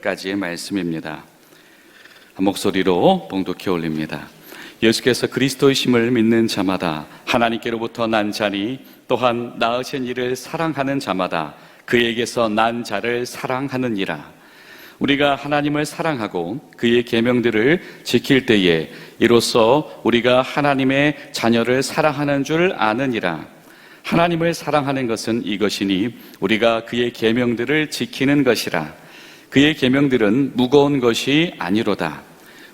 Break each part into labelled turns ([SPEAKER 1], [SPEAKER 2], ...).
[SPEAKER 1] 까지의 말씀입니다. 한 목소리로 봉독해 올립니다. 예수께서 그리스도이심을 믿는 자마다 하나님께로부터 난 자니 또한 낳으신 이를 사랑하는 자마다 그에게서 난 자를 사랑하느니라. 우리가 하나님을 사랑하고 그의 계명들을 지킬 때에 이로써 우리가 하나님의 자녀를 사랑하는 줄 아느니라. 하나님을 사랑하는 것은 이것이니 우리가 그의 계명들을 지키는 것이라. 그의 계명들은 무거운 것이 아니로다.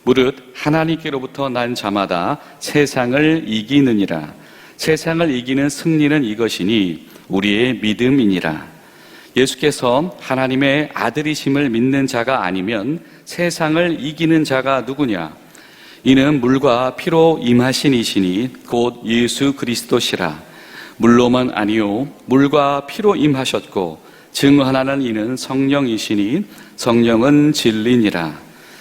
[SPEAKER 1] 무릇 하나님께로부터 난 자마다 세상을 이기느니라. 세상을 이기는 승리는 이것이니 우리의 믿음이니라. 예수께서 하나님의 아들이심을 믿는 자가 아니면 세상을 이기는 자가 누구냐? 이는 물과 피로 임하신 이시니 곧 예수 그리스도시라. 물로만 아니요 물과 피로 임하셨고 증언하는 이는 성령이시니 성령은 진리니라.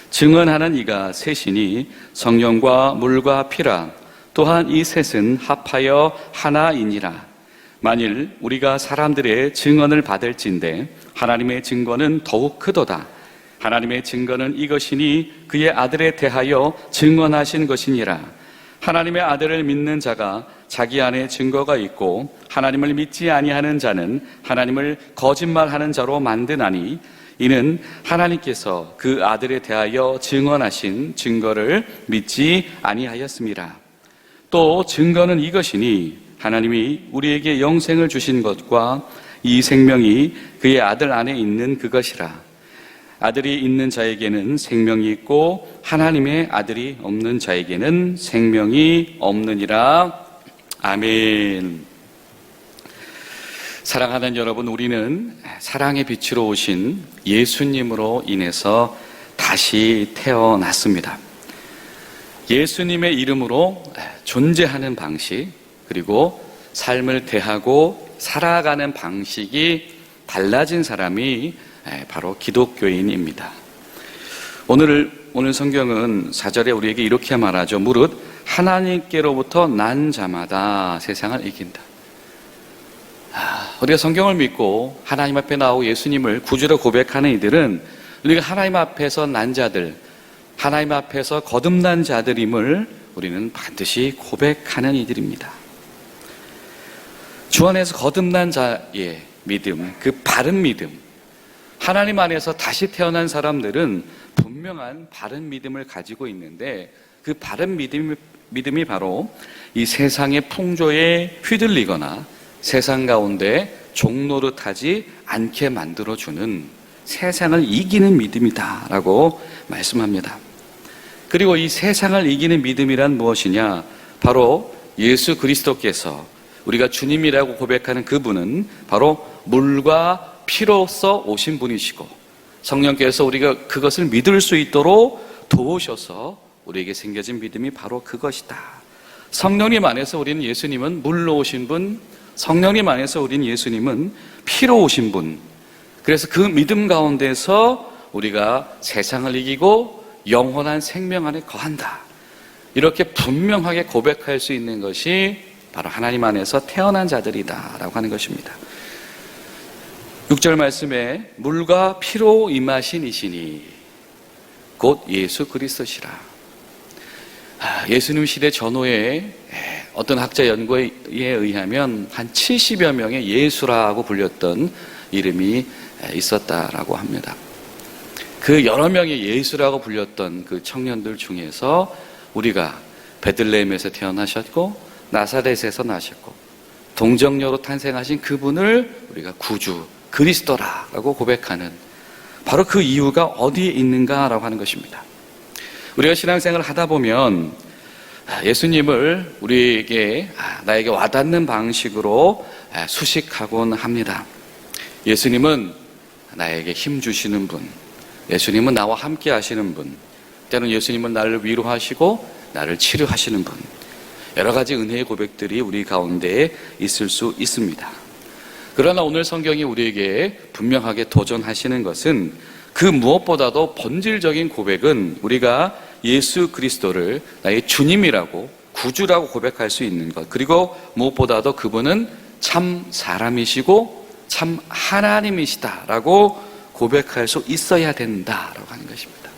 [SPEAKER 1] 증언하는 이가 셋이니 성령과 물과 피라. 또한 이 셋은 합하여 하나이니라. 만일 우리가 사람들의 증언을 받을진대 하나님의 증거는 더욱 크도다. 하나님의 증거는 이것이니 그의 아들에 대하여 증언하신 것이니라. 하나님의 아들을 믿는 자가 자기 안에 증거가 있고 하나님을 믿지 아니하는 자는 하나님을 거짓말하는 자로 만드나니 이는 하나님께서 그 아들에 대하여 증언하신 증거를 믿지 아니하였습니다. 또 증거는 이것이니 하나님이 우리에게 영생을 주신 것과 이 생명이 그의 아들 안에 있는 그것이라. 아들이 있는 자에게는 생명이 있고 하나님의 아들이 없는 자에게는 생명이 없느니라. 아멘. 사랑하는 여러분, 우리는 사랑의 빛으로 오신 예수님으로 인해서 다시 태어났습니다. 예수님의 이름으로 존재하는 방식, 그리고 삶을 대하고 살아가는 방식이 달라진 사람이 바로 기독교인입니다. 오늘 성경은 4절에 우리에게 이렇게 말하죠. 무릇 하나님께로부터 난 자마다 세상을 이긴다. 우리가 성경을 믿고 하나님 앞에 나오고 예수님을 구주로 고백하는 이들은 우리가 하나님 앞에서 난 자들, 하나님 앞에서 거듭난 자들임을 우리는 반드시 고백하는 이들입니다. 주 안에서 거듭난 자의 믿음, 그 바른 믿음, 하나님 안에서 다시 태어난 사람들은 분명한 바른 믿음을 가지고 있는데 그 바른 믿음이 바로 이 세상의 풍조에 휘둘리거나 세상 가운데 종노릇하지 않게 만들어주는 세상을 이기는 믿음이다라고 말씀합니다. 그리고 이 세상을 이기는 믿음이란 무엇이냐? 바로 예수 그리스도께서 우리가 주님이라고 고백하는 그분은 바로 물과 피로써 오신 분이시고 성령께서 우리가 그것을 믿을 수 있도록 도우셔서 우리에게 생겨진 믿음이 바로 그것이다. 성령님 안에서 우리는 예수님은 물로 오신 분, 성령님 안에서 우리는 예수님은 피로 오신 분. 그래서 그 믿음 가운데서 우리가 세상을 이기고 영원한 생명 안에 거한다. 이렇게 분명하게 고백할 수 있는 것이 바로 하나님 안에서 태어난 자들이다라고 하는 것입니다. 6절 말씀에 물과 피로 임하신 이시니 곧 예수 그리스도시라. 예수님 시대 전후에 어떤 학자 연구에 의하면 한 70여 명의 예수라고 불렸던 이름이 있었다라고 합니다. 그 여러 명의 예수라고 불렸던 그 청년들 중에서 우리가 베들레헴에서 태어나셨고 나사렛에서 나셨고 동정녀로 탄생하신 그분을 우리가 구주 그리스도라고 고백하는 바로 그 이유가 어디에 있는가라고 하는 것입니다. 우리가 신앙생활을 하다 보면 예수님을 우리에게 나에게 와닿는 방식으로 수식하곤 합니다. 예수님은 나에게 힘 주시는 분, 예수님은 나와 함께 하시는 분, 때로는 예수님은 나를 위로하시고 나를 치료하시는 분, 여러 가지 은혜의 고백들이 우리 가운데에 있을 수 있습니다. 그러나 오늘 성경이 우리에게 분명하게 도전하시는 것은 그 무엇보다도 본질적인 고백은 우리가 예수 그리스도를 나의 주님이라고 구주라고 고백할 수 있는 것, 그리고 무엇보다도 그분은 참 사람이시고 참 하나님이시다라고 고백할 수 있어야 된다라고 하는 것입니다.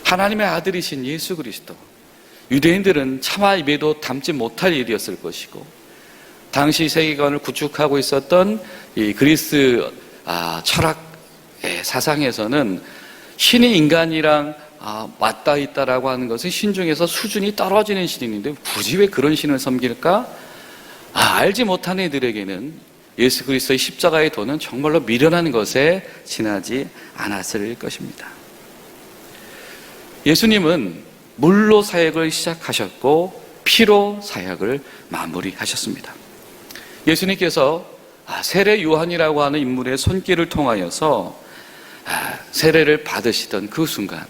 [SPEAKER 1] 하나님의 아들이신 예수 그리스도, 유대인들은 차마 입에도 담지 못할 일이었을 것이고, 당시 세계관을 구축하고 있었던 이 그리스 철학의 사상에서는 신이 인간이랑 맞닿아 있다라고 하는 것은 신 중에서 수준이 떨어지는 신인데 굳이 왜 그런 신을 섬길까? 알지 못한 이들에게는 예수 그리스도의 십자가의 도는 정말로 미련한 것에 지나지 않았을 것입니다. 예수님은 물로 사역을 시작하셨고 피로 사역을 마무리하셨습니다. 예수님께서 세례 요한이라고 하는 인물의 손길을 통하여서 세례를 받으시던 그 순간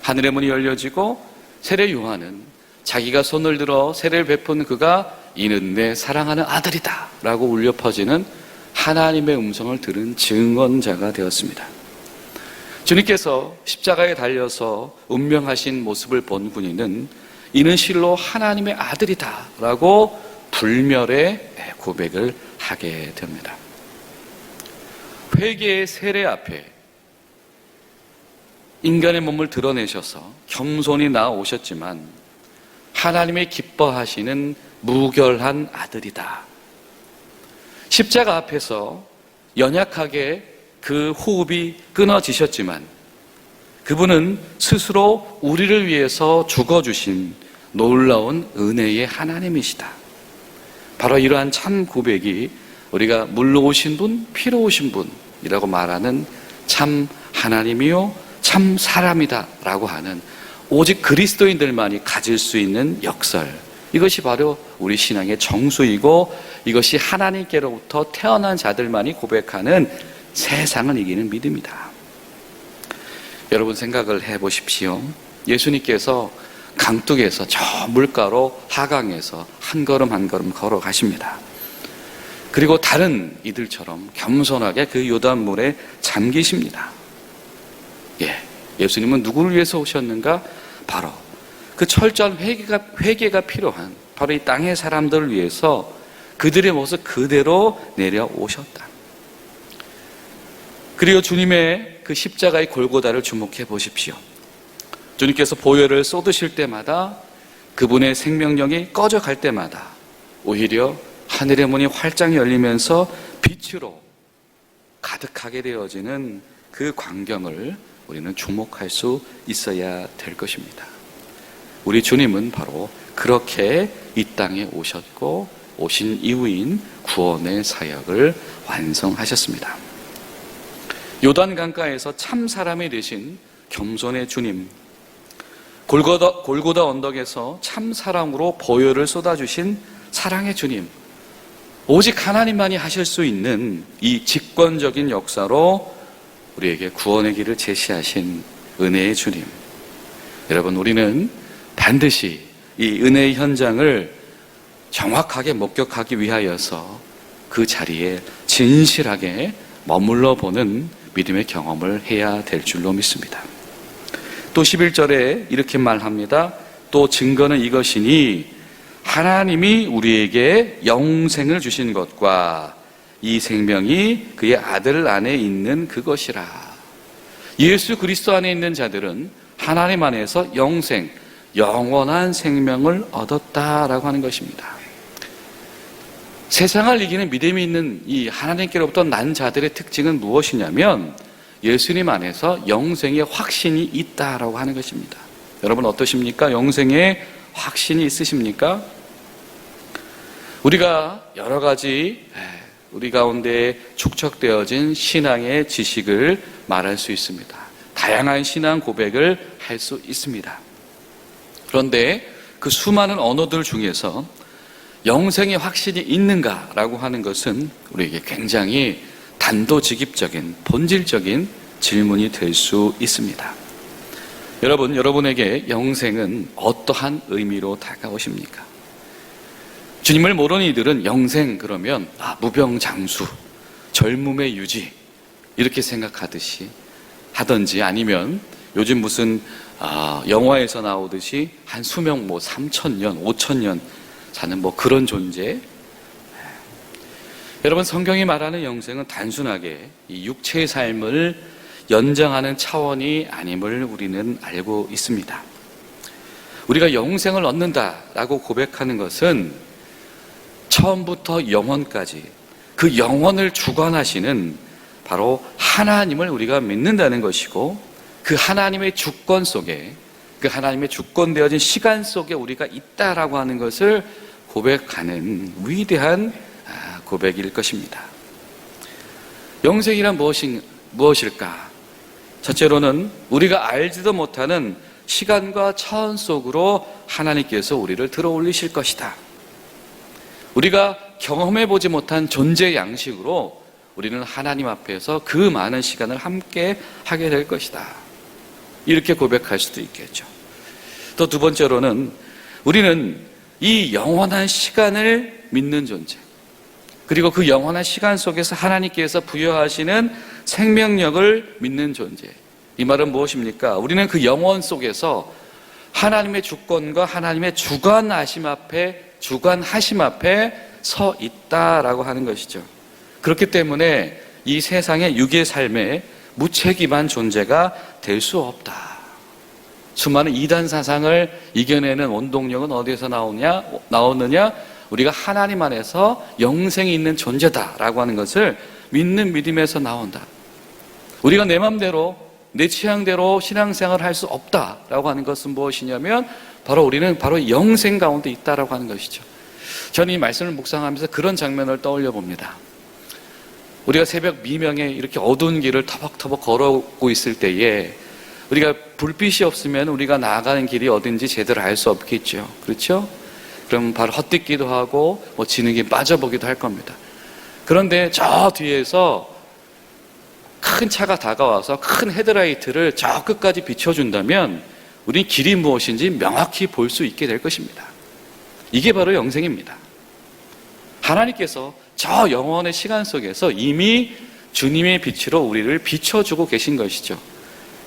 [SPEAKER 1] 하늘의 문이 열려지고 세례 요한은 자기가 손을 들어 세례를 베푼 그가 이는 내 사랑하는 아들이다 라고 울려 퍼지는 하나님의 음성을 들은 증언자가 되었습니다. 주님께서 십자가에 달려서 운명하신 모습을 본 군인은 이는 실로 하나님의 아들이다 라고 불멸의 고백을 하게 됩니다. 회개의 세례 앞에 인간의 몸을 드러내셔서 겸손히 나아오셨지만 하나님의 기뻐하시는 무결한 아들이다. 십자가 앞에서 연약하게 그 호흡이 끊어지셨지만 그분은 스스로 우리를 위해서 죽어주신 놀라운 은혜의 하나님이시다. 바로 이러한 참 고백이 우리가 물로 오신 분, 피로 오신 분이라고 말하는 참 하나님이요 참 사람이다 라고 하는 오직 그리스도인들만이 가질 수 있는 역설, 이것이 바로 우리 신앙의 정수이고 이것이 하나님께로부터 태어난 자들만이 고백하는 세상을 이기는 믿음이다. 여러분 생각을 해보십시오. 예수님께서 강둑에서 저 물가로 하강에서 한 걸음 한 걸음 걸어가십니다. 그리고 다른 이들처럼 겸손하게 그 요단물에 잠기십니다. 예수님은 누구를 위해서 오셨는가? 바로 그 철저한 회개가 필요한 바로 이 땅의 사람들을 위해서 그들의 모습 그대로 내려오셨다. 그리고 주님의 그 십자가의 골고다를 주목해 보십시오. 주님께서 보혈을 쏟으실 때마다 그분의 생명력이 꺼져갈 때마다 오히려 하늘의 문이 활짝 열리면서 빛으로 가득하게 되어지는 그 광경을 우리는 주목할 수 있어야 될 것입니다. 우리 주님은 바로 그렇게 이 땅에 오셨고 오신 이후인 구원의 사역을 완성하셨습니다. 요단강가에서 참 사람이 되신 겸손의 주님, 골고다 언덕에서 참 사랑으로 보혈을 쏟아주신 사랑의 주님, 오직 하나님만이 하실 수 있는 이 직권적인 역사로 우리에게 구원의 길을 제시하신 은혜의 주님. 여러분, 우리는 반드시 이 은혜의 현장을 정확하게 목격하기 위하여서 그 자리에 진실하게 머물러 보는 믿음의 경험을 해야 될 줄로 믿습니다. 또 11절에 이렇게 말합니다. 또 증거는 이것이니 하나님이 우리에게 영생을 주신 것과 이 생명이 그의 아들 안에 있는 그것이라. 예수 그리스도 안에 있는 자들은 하나님 안에서 영생, 영원한 생명을 얻었다라고 하는 것입니다. 세상을 이기는 믿음이 있는 이 하나님께로부터 난 자들의 특징은 무엇이냐면 예수님 안에서 영생의 확신이 있다라고 하는 것입니다. 여러분 어떠십니까? 영생의 확신이 있으십니까? 우리가 여러 가지 우리 가운데 축적되어진 신앙의 지식을 말할 수 있습니다. 다양한 신앙 고백을 할 수 있습니다. 그런데 그 수많은 언어들 중에서 영생의 확신이 있는가라고 하는 것은 우리에게 굉장히 단도직입적인 본질적인 질문이 될 수 있습니다. 여러분, 여러분에게 영생은 어떠한 의미로 다가오십니까? 주님을 모르는 이들은 영생 그러면 무병장수, 젊음의 유지 이렇게 생각하듯이 하든지 아니면 요즘 무슨 영화에서 나오듯이 한 수명 3,000년, 5,000년 사는 그런 존재. 여러분, 성경이 말하는 영생은 단순하게 이 육체의 삶을 연장하는 차원이 아님을 우리는 알고 있습니다. 우리가 영생을 얻는다라고 고백하는 것은 처음부터 영원까지 그 영원을 주관하시는 바로 하나님을 우리가 믿는다는 것이고, 그 하나님의 주권 속에, 그 하나님의 주권되어진 시간 속에 우리가 있다라고 하는 것을 고백하는 위대한 고백일 것입니다. 영생이란 무엇일까? 첫째로는 우리가 알지도 못하는 시간과 차원 속으로 하나님께서 우리를 들어올리실 것이다. 우리가 경험해보지 못한 존재 양식으로 우리는 하나님 앞에서 그 많은 시간을 함께 하게 될 것이다. 이렇게 고백할 수도 있겠죠. 또 두 번째로는 우리는 이 영원한 시간을 믿는 존재, 그리고 그 영원한 시간 속에서 하나님께서 부여하시는 생명력을 믿는 존재. 이 말은 무엇입니까? 우리는 그 영원 속에서 하나님의 주권과 하나님의 주관하심 앞에 서 있다라고 하는 것이죠. 그렇기 때문에 이 세상의 육의 삶에 무책임한 존재가 될 수 없다. 수많은 이단 사상을 이겨내는 원동력은 어디에서 나오느냐? 우리가 하나님 안에서 영생이 있는 존재다라고 하는 것을 믿는 믿음에서 나온다. 우리가 내 마음대로, 내 취향대로 신앙생활을 할 수 없다라고 하는 것은 무엇이냐면 우리는 영생 가운데 있다라고 하는 것이죠. 저는 이 말씀을 묵상하면서 그런 장면을 떠올려 봅니다. 우리가 새벽 미명에 이렇게 어두운 길을 터벅터벅 걸어오고 있을 때에 우리가 불빛이 없으면 우리가 나아가는 길이 어딘지 제대로 알 수 없겠죠. 그렇죠? 그럼 바로 헛디기도 하고 진흙에 빠져보기도 할 겁니다. 그런데 저 뒤에서 큰 차가 다가와서 큰 헤드라이트를 저 끝까지 비춰준다면 우린 길이 무엇인지 명확히 볼 수 있게 될 것입니다. 이게 바로 영생입니다. 하나님께서 저 영원의 시간 속에서 이미 주님의 빛으로 우리를 비춰주고 계신 것이죠.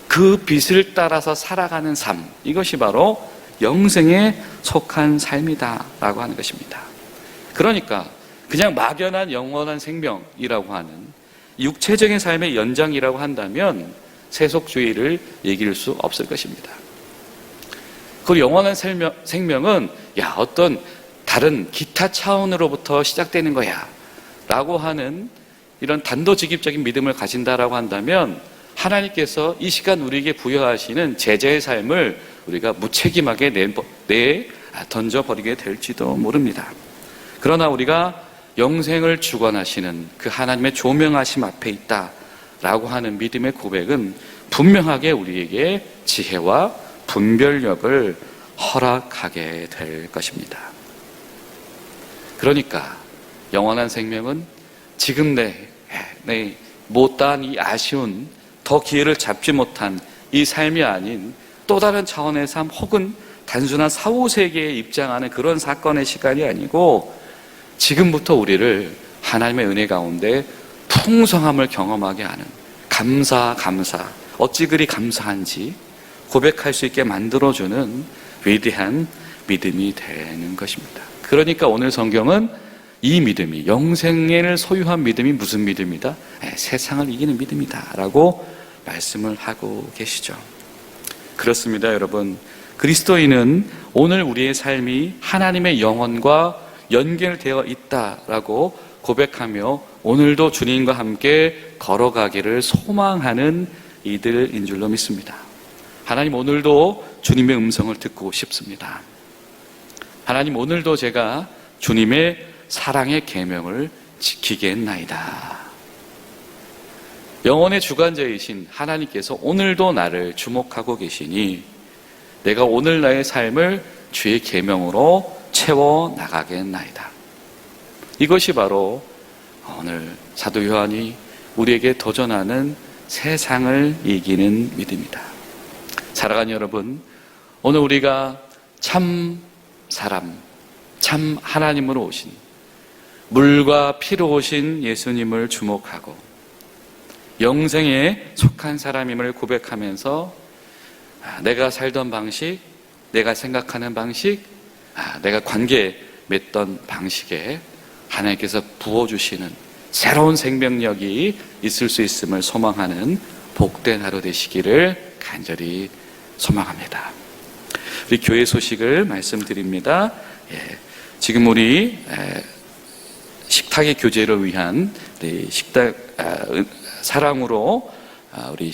[SPEAKER 1] 그 빛을 따라서 살아가는 삶, 이것이 바로 영생에 속한 삶이다라고 하는 것입니다. 그러니까 그냥 막연한 영원한 생명이라고 하는 육체적인 삶의 연장이라고 한다면 세속주의를 이길 수 없을 것입니다. 그 영원한 생명은 어떤 다른 기타 차원으로부터 시작되는 거야 라고 하는 이런 단도직입적인 믿음을 가진다라고 한다면 하나님께서 이 시간 우리에게 부여하시는 제자의 삶을 우리가 무책임하게 던져버리게 될지도 모릅니다. 그러나 우리가 영생을 주관하시는 그 하나님의 조명하심 앞에 있다라고 하는 믿음의 고백은 분명하게 우리에게 지혜와 분별력을 허락하게 될 것입니다. 그러니까 영원한 생명은 지금 내 못다한 이 아쉬운, 더 기회를 잡지 못한 이 삶이 아닌 또 다른 차원의 삶, 혹은 단순한 사후세계에 입장하는 그런 사건의 시간이 아니고 지금부터 우리를 하나님의 은혜 가운데 풍성함을 경험하게 하는, 감사 어찌 그리 감사한지 고백할 수 있게 만들어주는 위대한 믿음이 되는 것입니다. 그러니까 오늘 성경은 이 믿음이, 영생을 소유한 믿음이 무슨 믿음이다? 세상을 이기는 믿음이다 라고 말씀을 하고 계시죠. 그렇습니다, 여러분. 그리스도인은 오늘 우리의 삶이 하나님의 영혼과 연결되어 있다라고 고백하며 오늘도 주님과 함께 걸어가기를 소망하는 이들인 줄로 믿습니다. 하나님, 오늘도 주님의 음성을 듣고 싶습니다. 하나님, 오늘도 제가 주님의 사랑의 계명을 지키겠나이다. 영혼의 주관자이신 하나님께서 오늘도 나를 주목하고 계시니 내가 오늘 나의 삶을 주의 계명으로 채워 나가겠나이다. 이것이 바로 오늘 사도 요한이 우리에게 도전하는 세상을 이기는 믿음이다. 사랑하는 여러분, 오늘 우리가 참 사람, 참 하나님으로 오신, 물과 피로 오신 예수님을 주목하고 영생에 속한 사람임을 고백하면서 내가 살던 방식, 내가 생각하는 방식, 내가 관계 맺던 방식에 하나님께서 부어주시는 새로운 생명력이 있을 수 있음을 소망하는 복된 하루 되시기를 간절히 소망합니다. 우리 교회 소식을 말씀드립니다. 지금 우리 식탁의 교제를 위한 식탁 사랑으로 우리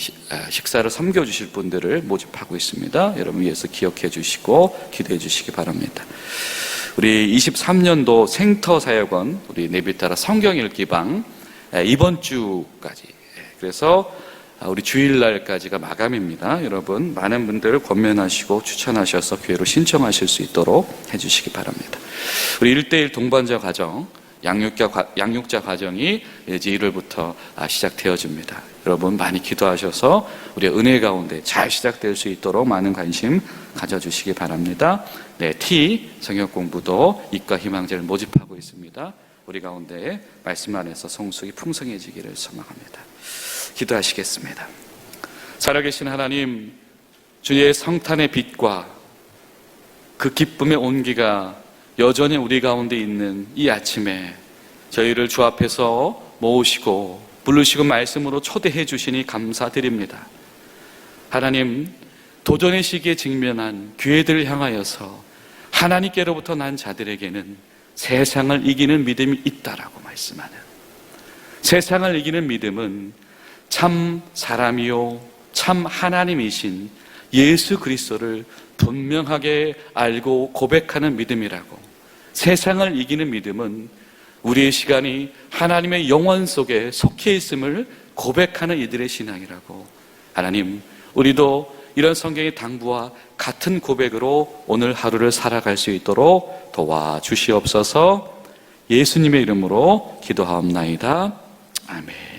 [SPEAKER 1] 식사를 섬겨주실 분들을 모집하고 있습니다. 여러분 위해서 기억해 주시고 기도해 주시기 바랍니다. 우리 23년도 생터사역원 우리 네비타라 성경 읽기방 이번 주까지, 그래서 우리 주일날까지가 마감입니다. 여러분 많은 분들 권면하시고 추천하셔서 교회로 신청하실 수 있도록 해주시기 바랍니다. 우리 1:1 동반자 과정, 양육자 과정이 이제 1월부터 시작되어집니다. 여러분 많이 기도하셔서 우리의 은혜 가운데 잘 시작될 수 있도록 많은 관심 가져주시기 바랍니다. T 성경 공부도 이과 희망자를 모집하고 있습니다. 우리 가운데 말씀 안에서 성숙이 풍성해지기를 소망합니다. 기도하시겠습니다. 살아계신 하나님, 주의 성탄의 빛과 그 기쁨의 온기가 여전히 우리 가운데 있는 이 아침에 저희를 주 앞에서 모으시고 부르시고 말씀으로 초대해 주시니 감사드립니다. 하나님, 도전의 시기에 직면한 교회들을 향하여서 하나님께로부터 난 자들에게는 세상을 이기는 믿음이 있다라고 말씀하는, 세상을 이기는 믿음은 참 사람이요 참 하나님이신 예수 그리스도를 분명하게 알고 고백하는 믿음이라고, 세상을 이기는 믿음은 우리의 시간이 하나님의 영원 속에 속해 있음을 고백하는 이들의 신앙이라고, 하나님 우리도 이런 성경의 당부와 같은 고백으로 오늘 하루를 살아갈 수 있도록 도와주시옵소서. 예수님의 이름으로 기도하옵나이다. 아멘.